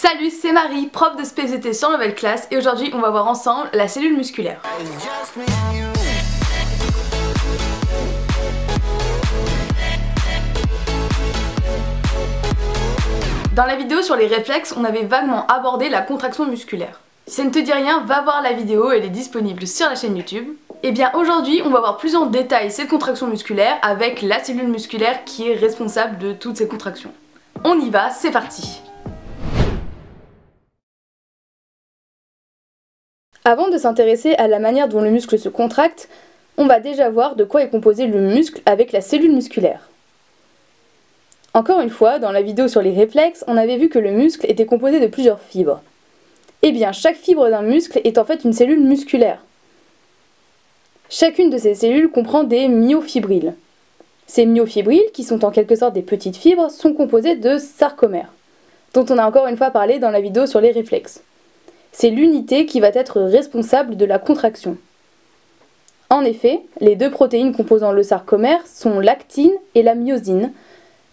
Salut, c'est Marie, prof de SPSVT sur Nouvelle Classe et aujourd'hui on va voir ensemble la cellule musculaire. Dans la vidéo sur les réflexes, on avait vaguement abordé la contraction musculaire. Si ça ne te dit rien, va voir la vidéo, elle est disponible sur la chaîne YouTube. Et bien aujourd'hui, on va voir plus en détail cette contraction musculaire avec la cellule musculaire qui est responsable de toutes ces contractions. On y va, c'est parti! Avant de s'intéresser à la manière dont le muscle se contracte, on va déjà voir de quoi est composé le muscle avec la cellule musculaire. Encore une fois, dans la vidéo sur les réflexes, on avait vu que le muscle était composé de plusieurs fibres. Eh bien, chaque fibre d'un muscle est en fait une cellule musculaire. Chacune de ces cellules comprend des myofibrilles. Ces myofibrilles, qui sont en quelque sorte des petites fibres, sont composées de sarcomères, dont on a encore une fois parlé dans la vidéo sur les réflexes. C'est l'unité qui va être responsable de la contraction. En effet, les deux protéines composant le sarcomère sont l'actine et la myosine,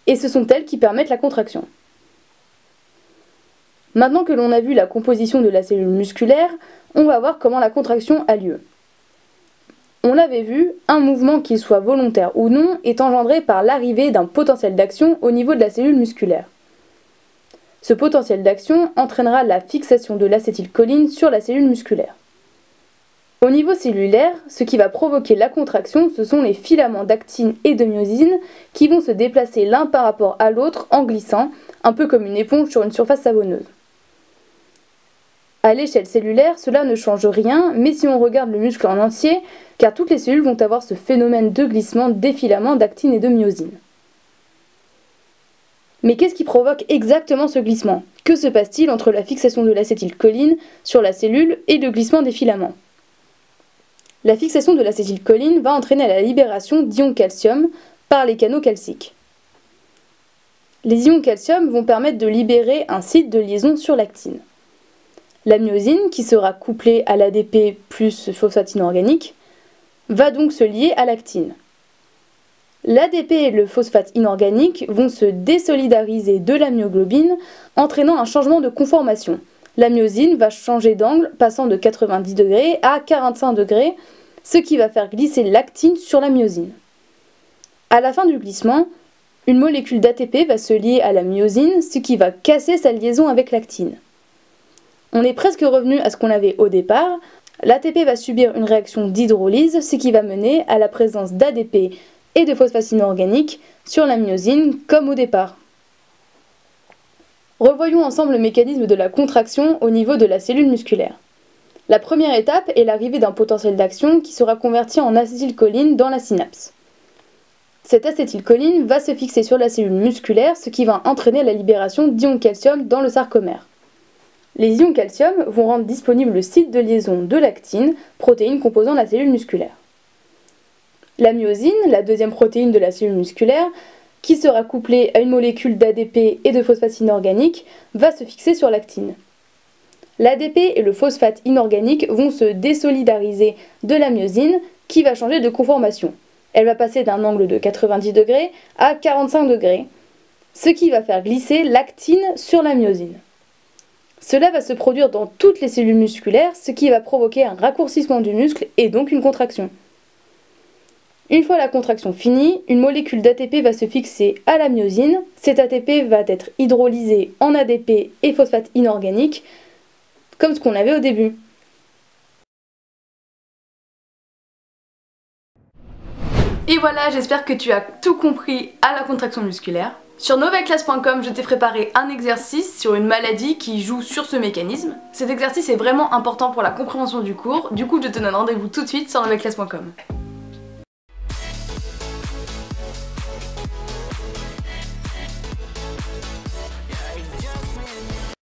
et ce sont elles qui permettent la contraction. Maintenant que l'on a vu la composition de la cellule musculaire, on va voir comment la contraction a lieu. On l'avait vu, un mouvement, qu'il soit volontaire ou non, est engendré par l'arrivée d'un potentiel d'action au niveau de la cellule musculaire. Ce potentiel d'action entraînera la fixation de l'acétylcholine sur la cellule musculaire. Au niveau cellulaire, ce qui va provoquer la contraction, ce sont les filaments d'actine et de myosine qui vont se déplacer l'un par rapport à l'autre en glissant, un peu comme une éponge sur une surface savonneuse. À l'échelle cellulaire, cela ne change rien, mais si on regarde le muscle en entier, car toutes les cellules vont avoir ce phénomène de glissement des filaments d'actine et de myosine. Mais qu'est-ce qui provoque exactement ce glissement? Que se passe-t-il entre la fixation de l'acétylcholine sur la cellule et le glissement des filaments? La fixation de l'acétylcholine va entraîner la libération d'ions calcium par les canaux calciques. Les ions calcium vont permettre de libérer un site de liaison sur l'actine. La myosine, qui sera couplée à l'ADP plus phosphate inorganique, va donc se lier à l'actine. L'ADP et le phosphate inorganique vont se désolidariser de la myoglobine, entraînant un changement de conformation. La myosine va changer d'angle, passant de 90 degrés à 45 degrés, ce qui va faire glisser l'actine sur la myosine. À la fin du glissement, une molécule d'ATP va se lier à la myosine, ce qui va casser sa liaison avec l'actine. On est presque revenu à ce qu'on avait au départ. L'ATP va subir une réaction d'hydrolyse, ce qui va mener à la présence d'ADP et de phosphate inorganique sur la myosine, comme au départ. Revoyons ensemble le mécanisme de la contraction au niveau de la cellule musculaire. La première étape est l'arrivée d'un potentiel d'action qui sera converti en acétylcholine dans la synapse. Cette acétylcholine va se fixer sur la cellule musculaire, ce qui va entraîner la libération d'ions calcium dans le sarcomère. Les ions calcium vont rendre disponible le site de liaison de l'actine, protéine composant la cellule musculaire. La myosine, la deuxième protéine de la cellule musculaire, qui sera couplée à une molécule d'ADP et de phosphate inorganique, va se fixer sur l'actine. L'ADP et le phosphate inorganique vont se désolidariser de la myosine, qui va changer de conformation. Elle va passer d'un angle de 90 degrés à 45 degrés, ce qui va faire glisser l'actine sur la myosine. Cela va se produire dans toutes les cellules musculaires, ce qui va provoquer un raccourcissement du muscle et donc une contraction. Une fois la contraction finie, une molécule d'ATP va se fixer à la myosine. Cet ATP va être hydrolysé en ADP et phosphate inorganique, comme ce qu'on avait au début. Et voilà, j'espère que tu as tout compris à la contraction musculaire. Sur novelleclasse.com, je t'ai préparé un exercice sur une maladie qui joue sur ce mécanisme. Cet exercice est vraiment important pour la compréhension du cours, du coup je te donne rendez-vous tout de suite sur novelleclasse.com.